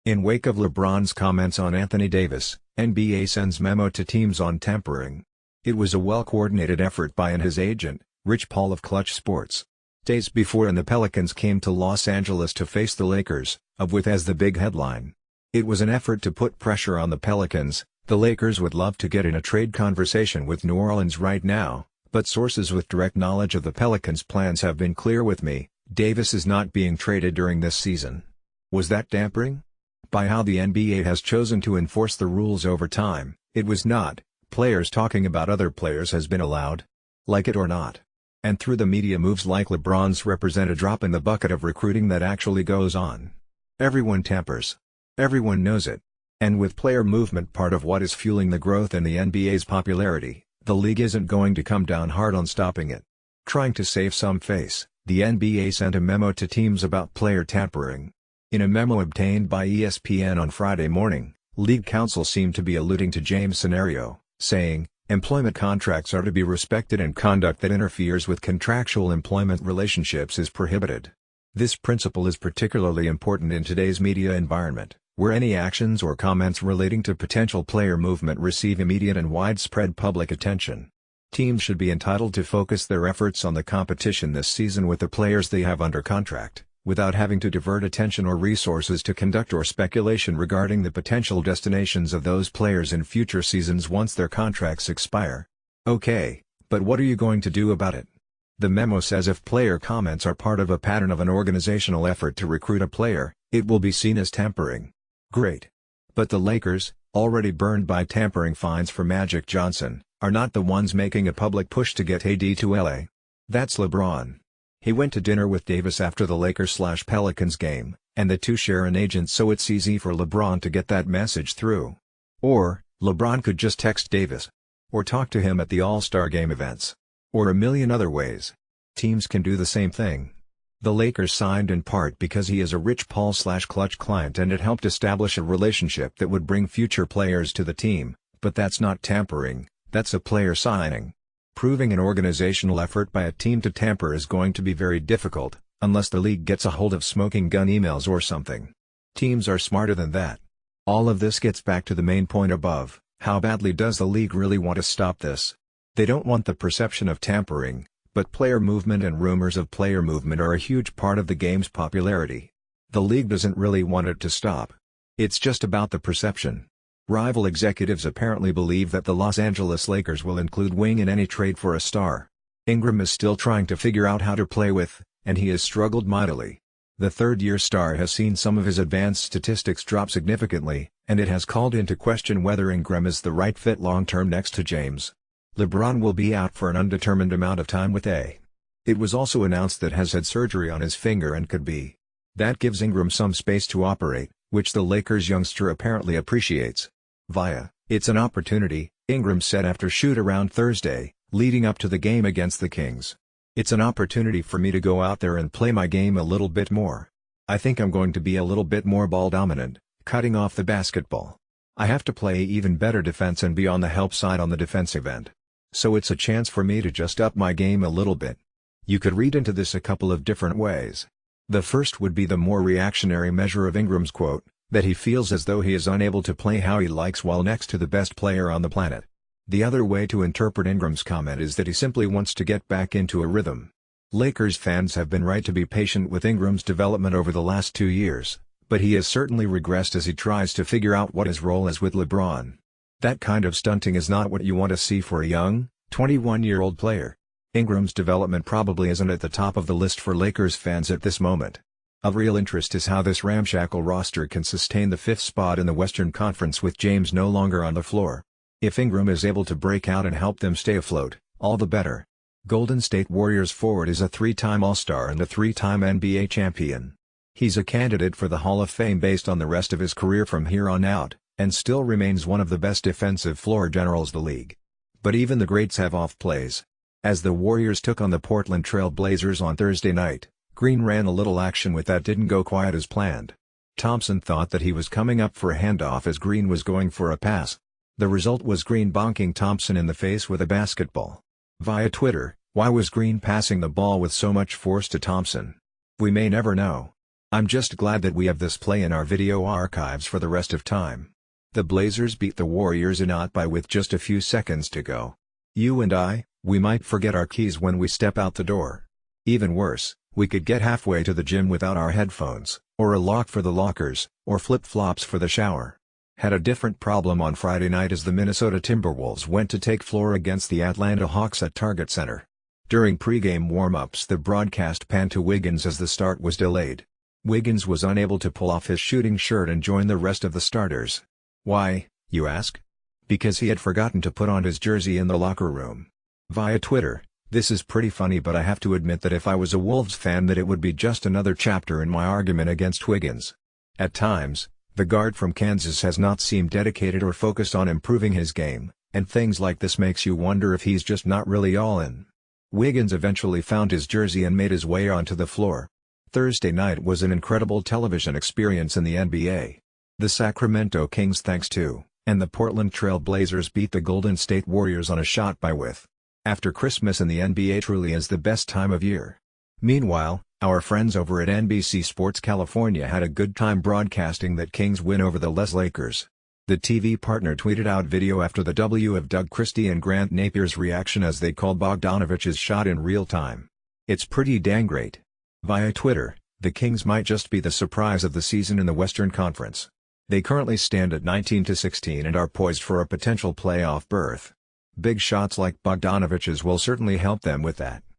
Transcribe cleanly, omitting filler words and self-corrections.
In wake of LeBron's comments on Anthony Davis, NBA sends memo to teams on tampering. It was a well-coordinated effort by his agent, Rich Paul of Clutch Sports. Days before the Pelicans came to Los Angeles to face the Lakers, with as the big headline. It was an effort to put pressure on the Pelicans. The Lakers would love to get in a trade conversation with New Orleans right now, but sources with direct knowledge of the Pelicans' plans have been clear with me, Davis is not being traded during this season. Was that tampering? By how the NBA has chosen to enforce the rules over time, it was not. Players talking about other players has been allowed. Like it or not. And through the media moves like LeBron's represent a drop in the bucket of recruiting that actually goes on. Everyone tampers. Everyone knows it. And with player movement part of what is fueling the growth in the NBA's popularity, the league isn't going to come down hard on stopping it. Trying to save some face, the NBA sent a memo to teams about player tampering. In a memo obtained by ESPN on Friday morning, league counsel seemed to be alluding to James' scenario, saying, employment contracts are to be respected and conduct that interferes with contractual employment relationships is prohibited. This principle is particularly important in today's media environment, where any actions or comments relating to potential player movement receive immediate and widespread public attention. Teams should be entitled to focus their efforts on the competition this season with the players they have under contract, without having to divert attention or resources to conduct or speculation regarding the potential destinations of those players in future seasons once their contracts expire. Okay, but what are you going to do about it? The memo says if player comments are part of a pattern of an organizational effort to recruit a player, it will be seen as tampering. Great. But the Lakers, already burned by tampering fines for Magic Johnson, are not the ones making a public push to get AD to LA. That's LeBron. He went to dinner with Davis after the Lakers/Pelicans game, and the two share an agent, so it's easy for LeBron to get that message through. Or, LeBron could just text Davis. Or talk to him at the All-Star Game events. Or a million other ways. Teams can do the same thing. The Lakers signed in part because he is a Rich Paul/Clutch client and it helped establish a relationship that would bring future players to the team, but that's not tampering, that's a player signing. Proving an organizational effort by a team to tamper is going to be very difficult, unless the league gets a hold of smoking gun emails or something. Teams are smarter than that. All of this gets back to the main point above, how badly does the league really want to stop this? They don't want the perception of tampering, but player movement and rumors of player movement are a huge part of the game's popularity. The league doesn't really want it to stop. It's just about the perception. Rival executives apparently believe that the Los Angeles Lakers will include Wing in any trade for a star. Ingram is still trying to figure out how to play with, and he has struggled mightily. The third-year star has seen some of his advanced statistics drop significantly, and it has called into question whether Ingram is the right fit long-term next to James. LeBron will be out for an undetermined amount of time with A. It was also announced that has had surgery on his finger and could be. That gives Ingram some space to operate, which the Lakers youngster apparently appreciates. It's an opportunity, Ingram said after shoot-around Thursday, leading up to the game against the Kings. It's an opportunity for me to go out there and play my game a little bit more. I think I'm going to be a little bit more ball-dominant, cutting off the basketball. I have to play even better defense and be on the help side on the defensive end. So it's a chance for me to just up my game a little bit. You could read into this a couple of different ways. The first would be the more reactionary measure of Ingram's quote, that he feels as though he is unable to play how he likes while next to the best player on the planet. The other way to interpret Ingram's comment is that he simply wants to get back into a rhythm. Lakers fans have been right to be patient with Ingram's development over the last 2 years, but he has certainly regressed as he tries to figure out what his role is with LeBron. That kind of stunting is not what you want to see for a young, 21-year-old player. Ingram's development probably isn't at the top of the list for Lakers fans at this moment. Of real interest is how this ramshackle roster can sustain the 5th spot in the Western Conference with James no longer on the floor. If Ingram is able to break out and help them stay afloat, all the better. Golden State Warriors forward is a 3-time All-Star and a 3-time NBA champion. He's a candidate for the Hall of Fame based on the rest of his career from here on out, and still remains one of the best defensive floor generals the league. But even the greats have off plays. As the Warriors took on the Portland Trail Blazers on Thursday night, Green ran a little action with that didn't go quite as planned. Thompson thought that he was coming up for a handoff as Green was going for a pass. The result was Green bonking Thompson in the face with a basketball. Via Twitter, why was Green passing the ball with so much force to Thompson? We may never know. I'm just glad that we have this play in our video archives for the rest of time. The Blazers beat the Warriors in OT with just a few seconds to go. You and I, we might forget our keys when we step out the door. Even worse, we could get halfway to the gym without our headphones, or a lock for the lockers, or flip-flops for the shower. Had a different problem on Friday night as the Minnesota Timberwolves went to take floor against the Atlanta Hawks at Target Center. During pregame warm-ups, the broadcast panned to Wiggins as the start was delayed. Wiggins was unable to pull off his shooting shirt and join the rest of the starters. Why, you ask? Because he had forgotten to put on his jersey in the locker room. Via Twitter, "This is pretty funny, but I have to admit that if I was a Wolves fan that it would be just another chapter in my argument against Wiggins. At times, the guard from Kansas has not seemed dedicated or focused on improving his game, and things like this makes you wonder if he's just not really all in." Wiggins eventually found his jersey and made his way onto the floor. Thursday night was an incredible television experience in the NBA. The Sacramento Kings thanks to, and the Portland Trail Blazers beat the Golden State Warriors on a shot by with. After Christmas in the NBA truly is the best time of year. Meanwhile, our friends over at NBC Sports California had a good time broadcasting that Kings win over the Les Lakers. The TV partner tweeted out video after the W of Doug Christie and Grant Napier's reaction as they called Bogdanović's shot in real time. "It's pretty dang great." Via Twitter, the Kings might just be the surprise of the season in the Western Conference. They currently stand at 19-16 and are poised for a potential playoff berth. Big shots like Bogdanović's will certainly help them with that.